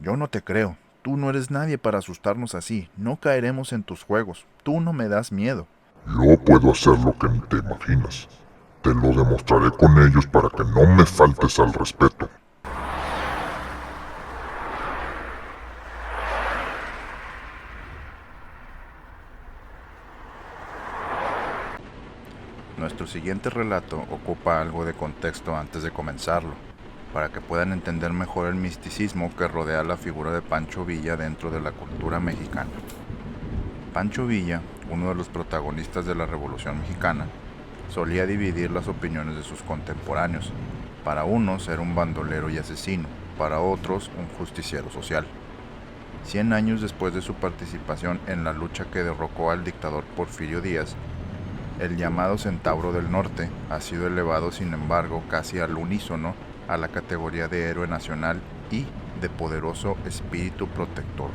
Yo no te creo. Tú no eres nadie para asustarnos así. No caeremos en tus juegos. Tú no me das miedo. Yo puedo hacer lo que ni te imaginas. Te lo demostraré con ellos para que no me faltes al respeto. Nuestro siguiente relato ocupa algo de contexto antes de comenzarlo, para que puedan entender mejor el misticismo que rodea la figura de Pancho Villa dentro de la cultura mexicana. Pancho Villa, uno de los protagonistas de la Revolución Mexicana, solía dividir las opiniones de sus contemporáneos. Para unos era un bandolero y asesino, para otros un justiciero social. 100 años después de su participación en la lucha que derrocó al dictador Porfirio Díaz, el llamado Centauro del Norte ha sido elevado, sin embargo, casi al unísono a la categoría de héroe nacional y de poderoso espíritu protector.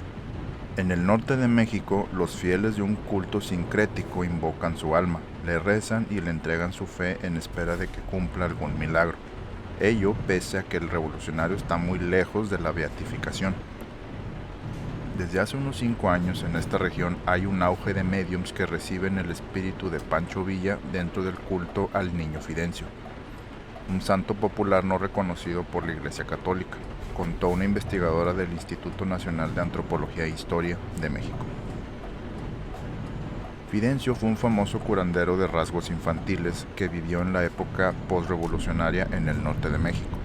En el norte de México, los fieles de un culto sincrético invocan su alma, le rezan y le entregan su fe en espera de que cumpla algún milagro. Ello pese a que el revolucionario está muy lejos de la beatificación. Desde hace unos 5 años en esta región hay un auge de médiums que reciben el espíritu de Pancho Villa dentro del culto al Niño Fidencio, un santo popular no reconocido por la Iglesia Católica, contó una investigadora del Instituto Nacional de Antropología e Historia de México. Fidencio fue un famoso curandero de rasgos infantiles que vivió en la época postrevolucionaria en el norte de México.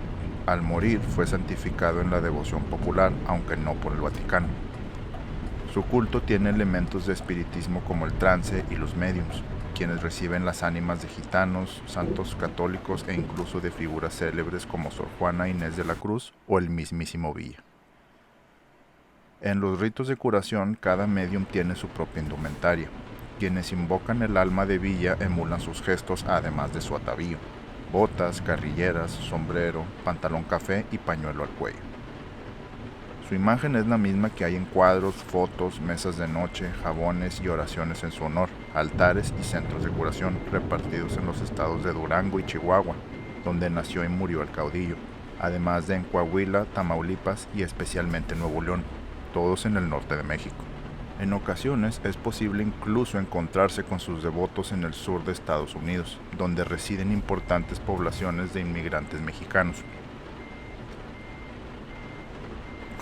Al morir fue santificado en la devoción popular, aunque no por el Vaticano. Su culto tiene elementos de espiritismo como el trance y los médiums, quienes reciben las ánimas de gitanos, santos católicos e incluso de figuras célebres como Sor Juana Inés de la Cruz o el mismísimo Villa. En los ritos de curación, cada médium tiene su propia indumentaria. Quienes invocan el alma de Villa emulan sus gestos además de su atavío: botas, carrilleras, sombrero, pantalón café y pañuelo al cuello. Su imagen es la misma que hay en cuadros, fotos, mesas de noche, jabones y oraciones en su honor, altares y centros de curación repartidos en los estados de Durango y Chihuahua, donde nació y murió el caudillo, además de en Coahuila, Tamaulipas y especialmente Nuevo León, todos en el norte de México. En ocasiones es posible incluso encontrarse con sus devotos en el sur de Estados Unidos, donde residen importantes poblaciones de inmigrantes mexicanos.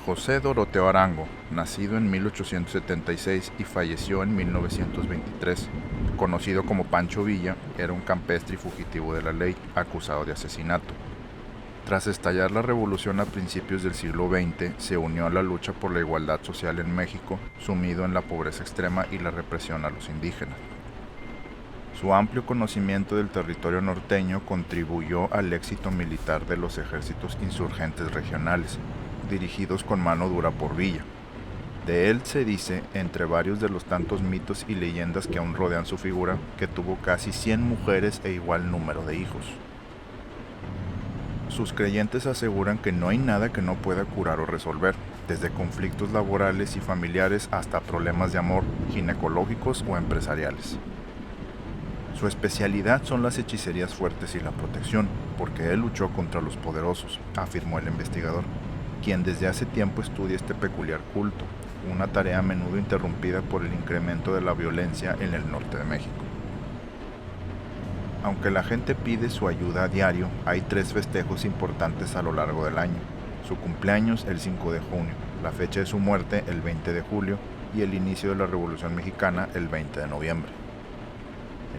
José Doroteo Arango, nacido en 1876 y falleció en 1923, conocido como Pancho Villa, era un campestre y fugitivo de la ley, acusado de asesinato. Tras estallar la revolución a principios del siglo XX, se unió a la lucha por la igualdad social en México, sumido en la pobreza extrema y la represión a los indígenas. Su amplio conocimiento del territorio norteño contribuyó al éxito militar de los ejércitos insurgentes regionales, dirigidos con mano dura por Villa. De él se dice, entre varios de los tantos mitos y leyendas que aún rodean su figura, que tuvo casi 100 mujeres e igual número de hijos. Sus creyentes aseguran que no hay nada que no pueda curar o resolver, desde conflictos laborales y familiares hasta problemas de amor, ginecológicos o empresariales. Su especialidad son las hechicerías fuertes y la protección, porque él luchó contra los poderosos, afirmó el investigador, quien desde hace tiempo estudia este peculiar culto, una tarea a menudo interrumpida por el incremento de la violencia en el norte de México. Aunque la gente pide su ayuda a diario, hay 3 festejos importantes a lo largo del año: su cumpleaños el 5 de junio, la fecha de su muerte el 20 de julio y el inicio de la Revolución Mexicana el 20 de noviembre.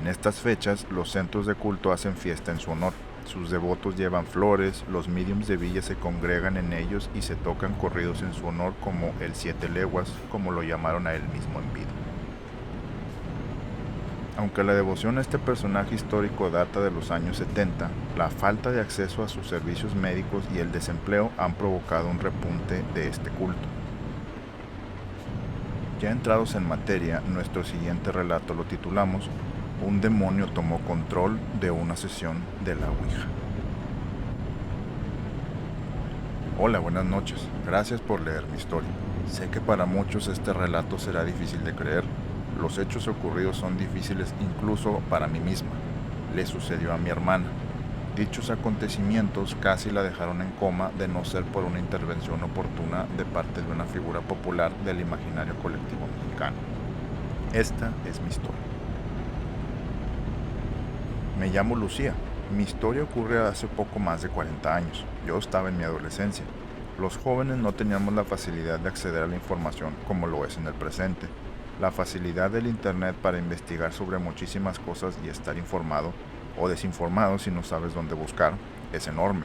En estas fechas, los centros de culto hacen fiesta en su honor. Sus devotos llevan flores, los mediums de Villa se congregan en ellos y se tocan corridos en su honor como el 7 leguas, como lo llamaron a él mismo en vida. Aunque la devoción a este personaje histórico data de los años 70, la falta de acceso a sus servicios médicos y el desempleo han provocado un repunte de este culto. Ya entrados en materia, nuestro siguiente relato lo titulamos Un demonio tomó control de una sesión de la Ouija. Hola, buenas noches. Gracias por leer mi historia. Sé que para muchos este relato será difícil de creer. Los hechos ocurridos son difíciles incluso para mí misma. Le sucedió a mi hermana. Dichos acontecimientos casi la dejaron en coma de no ser por una intervención oportuna de parte de una figura popular del imaginario colectivo mexicano. Esta es mi historia. Me llamo Lucía. Mi historia ocurre hace poco más de 40 años. Yo estaba en mi adolescencia. Los jóvenes no teníamos la facilidad de acceder a la información como lo es en el presente. La facilidad del internet para investigar sobre muchísimas cosas y estar informado o desinformado si no sabes dónde buscar es enorme.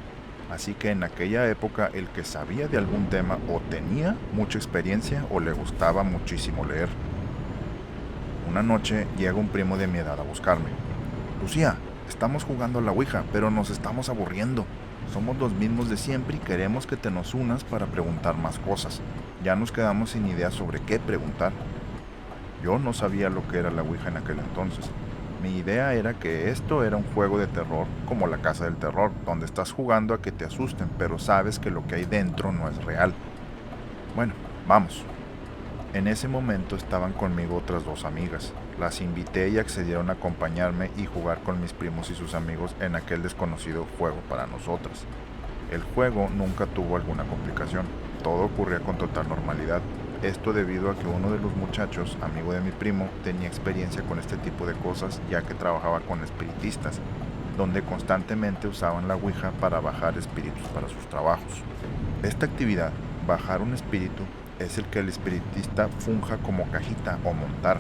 Así que en aquella época el que sabía de algún tema o tenía mucha experiencia o le gustaba muchísimo leer. Una noche llega un primo de mi edad a buscarme. Lucía, estamos jugando a la Ouija, pero nos estamos aburriendo. Somos los mismos de siempre y queremos que te nos unas para preguntar más cosas. Ya nos quedamos sin idea sobre qué preguntar. Yo no sabía lo que era la Ouija en aquel entonces. Mi idea era que esto era un juego de terror como la casa del terror, donde estás jugando a que te asusten, pero sabes que lo que hay dentro no es real. Bueno, vamos. En ese momento estaban conmigo otras dos amigas. Las invité y accedieron a acompañarme y jugar con mis primos y sus amigos en aquel desconocido juego para nosotras. El juego nunca tuvo alguna complicación, todo ocurría con total normalidad. Esto debido a que uno de los muchachos, amigo de mi primo, tenía experiencia con este tipo de cosas ya que trabajaba con espiritistas, donde constantemente usaban la Ouija para bajar espíritus para sus trabajos. Esta actividad, bajar un espíritu, es el que el espiritista funja como cajita o montar,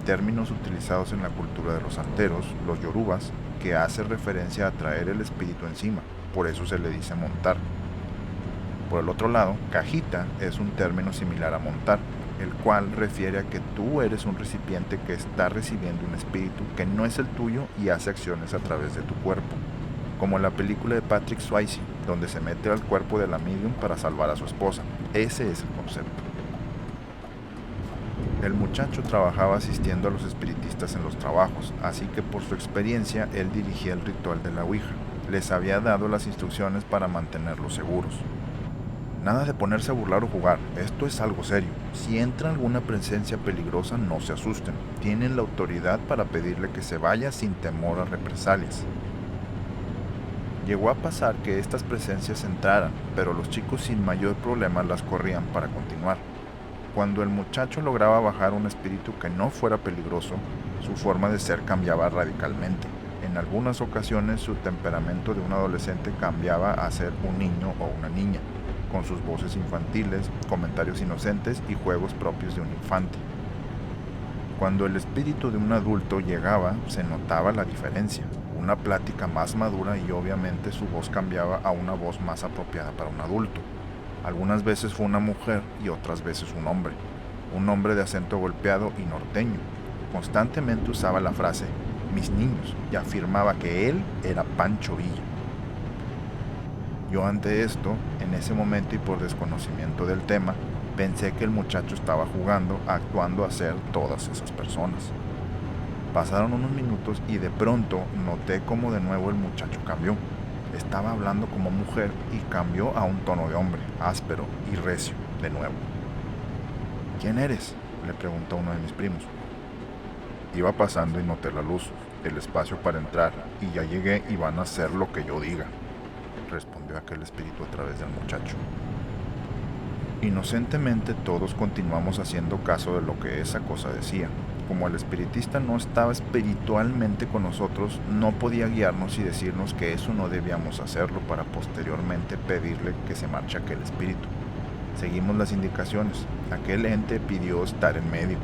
términos utilizados en la cultura de los santeros, los yorubas, que hace referencia a traer el espíritu encima, por eso se le dice montar. Por el otro lado, cajita es un término similar a montar, el cual refiere a que tú eres un recipiente que está recibiendo un espíritu que no es el tuyo y hace acciones a través de tu cuerpo, como en la película de Patrick Swayze, donde se mete al cuerpo de la medium para salvar a su esposa. Ese es el concepto. El muchacho trabajaba asistiendo a los espiritistas en los trabajos, así que por su experiencia él dirigía el ritual de la Ouija. Les había dado las instrucciones para mantenerlos seguros. Nada de ponerse a burlar o jugar, esto es algo serio. Si entra alguna presencia peligrosa, no se asusten. Tienen la autoridad para pedirle que se vaya sin temor a represalias. Llegó a pasar que estas presencias entraran, pero los chicos sin mayor problema las corrían para continuar. Cuando el muchacho lograba bajar un espíritu que no fuera peligroso, su forma de ser cambiaba radicalmente. En algunas ocasiones su temperamento de un adolescente cambiaba a ser un niño o una niña, con sus voces infantiles, comentarios inocentes y juegos propios de un infante. Cuando el espíritu de un adulto llegaba, se notaba la diferencia, una plática más madura y obviamente su voz cambiaba a una voz más apropiada para un adulto. Algunas veces fue una mujer y otras veces un hombre de acento golpeado y norteño. Constantemente usaba la frase "mis niños" y afirmaba que él era Pancho Villa. Yo ante esto, en ese momento y por desconocimiento del tema, pensé que el muchacho estaba jugando, actuando a ser todas esas personas. Pasaron unos minutos y de pronto noté como de nuevo el muchacho cambió. Estaba hablando como mujer y cambió a un tono de hombre, áspero y recio, de nuevo. ¿Quién eres?, le preguntó uno de mis primos. Iba pasando y noté la luz, el espacio para entrar, y ya llegué y van a hacer lo que yo diga, respondió aquel espíritu a través del muchacho. Inocentemente todos continuamos haciendo caso de lo que esa cosa decía. Como el espiritista no estaba espiritualmente con nosotros, no podía guiarnos y decirnos que eso no debíamos hacerlo para posteriormente pedirle que se marche aquel espíritu. Seguimos las indicaciones. Aquel ente pidió estar en medio,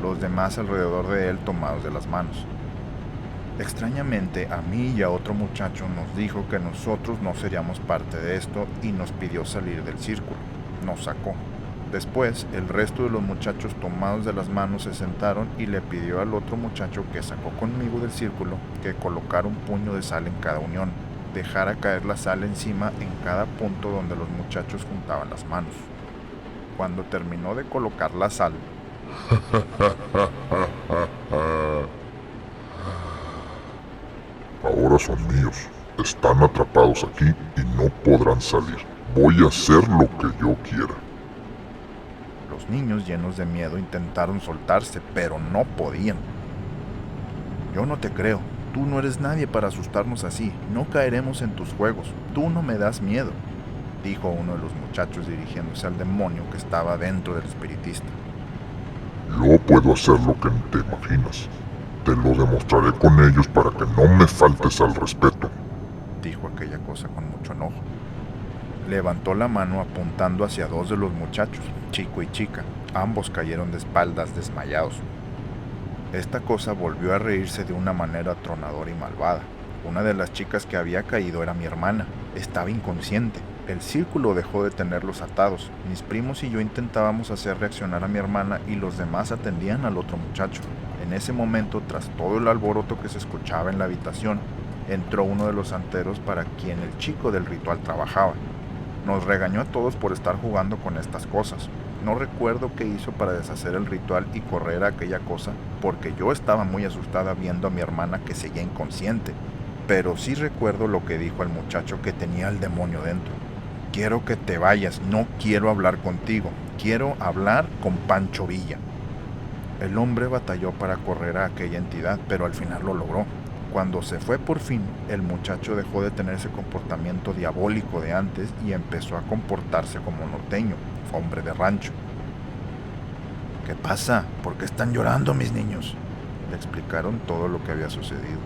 los demás alrededor de él tomados de las manos. Extrañamente, a mí y a otro muchacho nos dijo que nosotros no seríamos parte de esto y nos pidió salir del círculo. Nos sacó. Después, el resto de los muchachos tomados de las manos se sentaron y le pidió al otro muchacho que sacó conmigo del círculo que colocara un puño de sal en cada unión, dejara caer la sal encima en cada punto donde los muchachos juntaban las manos. Cuando terminó de colocar la sal, ahora son míos. Están atrapados aquí y no podrán salir. Voy a hacer lo que yo quiera. los niños llenos de miedo intentaron soltarse, pero no podían. Yo no te creo, Tú no eres nadie para asustarnos así. No caeremos en tus juegos. Tú no me das miedo, dijo uno de los muchachos dirigiéndose al demonio que estaba dentro del espiritista. Yo puedo hacer lo que te imaginas. Te lo demostraré con ellos para que no me faltes al respeto, dijo aquella cosa con mucho enojo. Levantó la mano apuntando hacia dos de los muchachos, chico y chica. Ambos cayeron de espaldas desmayados. Esta cosa volvió a reírse de una manera atronadora y malvada. Una de las chicas que había caído era mi hermana. Estaba inconsciente. El círculo dejó de tenerlos atados. Mis primos y yo intentábamos hacer reaccionar a mi hermana y los demás atendían al otro muchacho. En ese momento, tras todo el alboroto que se escuchaba en la habitación, entró uno de los santeros para quien el chico del ritual trabajaba. Nos regañó a todos por estar jugando con estas cosas. No recuerdo qué hizo para deshacer el ritual y correr a aquella cosa, porque yo estaba muy asustada viendo a mi hermana que seguía inconsciente. Pero sí recuerdo lo que dijo el muchacho que tenía al demonio dentro. Quiero que te vayas, no quiero hablar contigo, quiero hablar con Pancho Villa. El hombre batalló para correr a aquella entidad, pero al final lo logró. Cuando se fue por fin, el muchacho dejó de tener ese comportamiento diabólico de antes y empezó a comportarse como norteño, hombre de rancho. ¿Qué pasa? ¿Por qué están llorando mis niños? Le explicaron todo lo que había sucedido.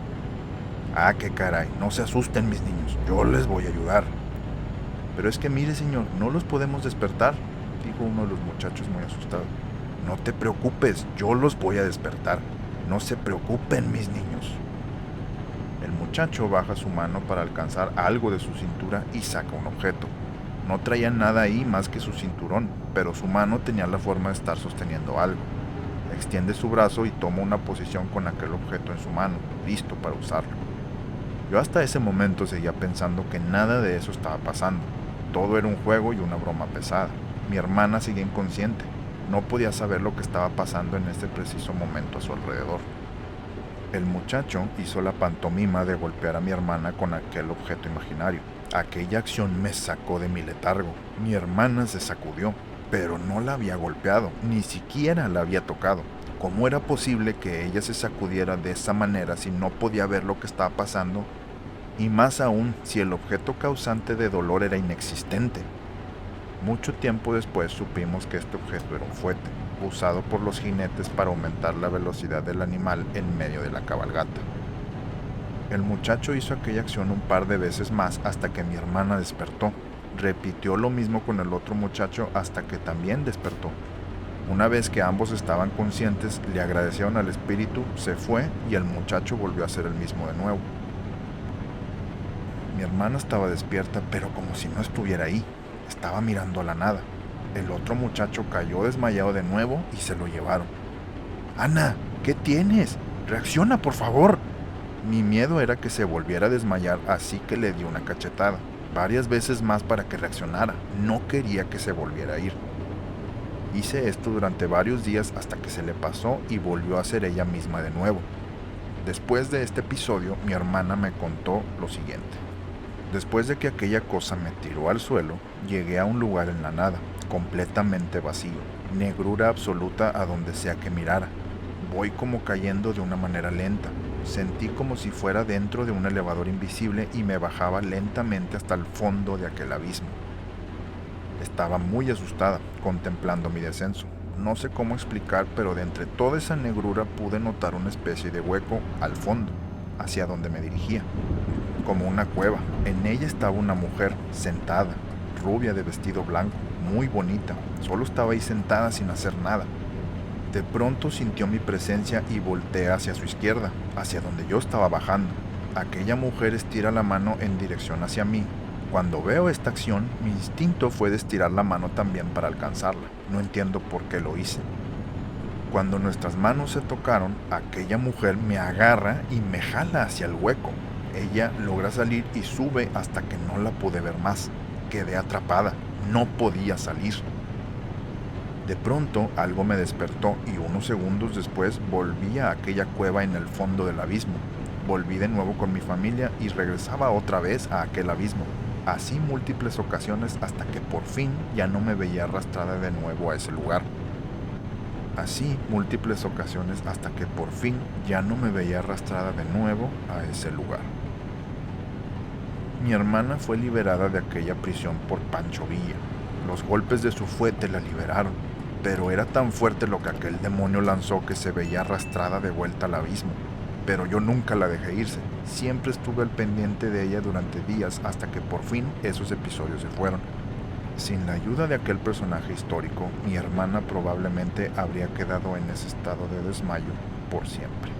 Ah, qué caray, no se asusten mis niños, yo les voy a ayudar. Pero es que mire señor, no los podemos despertar, dijo uno de los muchachos muy asustado. No te preocupes, yo los voy a despertar. No se preocupen mis niños. El muchacho baja su mano para alcanzar algo de su cintura y saca un objeto. No traía nada ahí más que su cinturón, pero su mano tenía la forma de estar sosteniendo algo. Extiende su brazo y toma una posición con aquel objeto en su mano, listo para usarlo. Yo hasta ese momento seguía pensando que nada de eso estaba pasando. Todo era un juego y una broma pesada. Mi hermana seguía inconsciente. No podía saber lo que estaba pasando en ese preciso momento a su alrededor. El muchacho hizo la pantomima de golpear a mi hermana con aquel objeto imaginario. Aquella acción me sacó de mi letargo. Mi hermana se sacudió, pero no la había golpeado, ni siquiera la había tocado. ¿Cómo era posible que ella se sacudiera de esa manera si no podía ver lo que estaba pasando? Y más aún si el objeto causante de dolor era inexistente. Mucho tiempo después supimos que este objeto era un fuete, usado por los jinetes para aumentar la velocidad del animal en medio de la cabalgata. El muchacho hizo aquella acción un par de veces más hasta que mi hermana despertó. Repitió lo mismo con el otro muchacho hasta que también despertó. Una vez que ambos estaban conscientes, le agradecieron al espíritu, se fue y el muchacho volvió a hacer el mismo de nuevo. Mi hermana estaba despierta, pero como si no estuviera ahí. Estaba mirando a la nada. El otro muchacho cayó desmayado de nuevo y se lo llevaron. Ana, ¿qué tienes? Reacciona, por favor. Mi miedo era que se volviera a desmayar, así que le di una cachetada, varias veces más para que reaccionara. No quería que se volviera a ir. Hice esto durante varios días hasta que se le pasó y volvió a ser ella misma de nuevo. Después de este episodio, mi hermana me contó lo siguiente. Después de que aquella cosa me tiró al suelo, llegué a un lugar en la nada, completamente vacío, negrura absoluta a donde sea que mirara. Voy como cayendo de una manera lenta. Sentí como si fuera dentro de un elevador invisible y me bajaba lentamente hasta el fondo de aquel abismo. Estaba muy asustada, contemplando mi descenso. No sé cómo explicar, pero de entre toda esa negrura pude notar una especie de hueco al fondo, hacia donde me dirigía, como una cueva. En ella estaba una mujer, sentada, rubia de vestido blanco, muy bonita. Solo estaba ahí sentada sin hacer nada. De pronto sintió mi presencia y volteé hacia su izquierda, hacia donde yo estaba bajando. Aquella mujer estira la mano en dirección hacia mí. Cuando veo esta acción, mi instinto fue de estirar la mano también para alcanzarla. No entiendo por qué lo hice. Cuando nuestras manos se tocaron, aquella mujer me agarra y me jala hacia el hueco. Ella logra salir y sube hasta que no la pude ver más. Quedé atrapada, no podía salir. De pronto algo me despertó y unos segundos después volví a aquella cueva en el fondo del abismo. Volví de nuevo con mi familia y regresaba otra vez a aquel abismo. Así múltiples ocasiones hasta que por fin ya no me veía arrastrada de nuevo a ese lugar. Así múltiples ocasiones hasta que por fin ya no me veía arrastrada de nuevo a ese lugar. Mi hermana fue liberada de aquella prisión por Pancho Villa. Los golpes de su fuete la liberaron, pero era tan fuerte lo que aquel demonio lanzó que se veía arrastrada de vuelta al abismo. Pero yo nunca la dejé irse, siempre estuve al pendiente de ella durante días hasta que por fin esos episodios se fueron. Sin la ayuda de aquel personaje histórico, mi hermana probablemente habría quedado en ese estado de desmayo por siempre.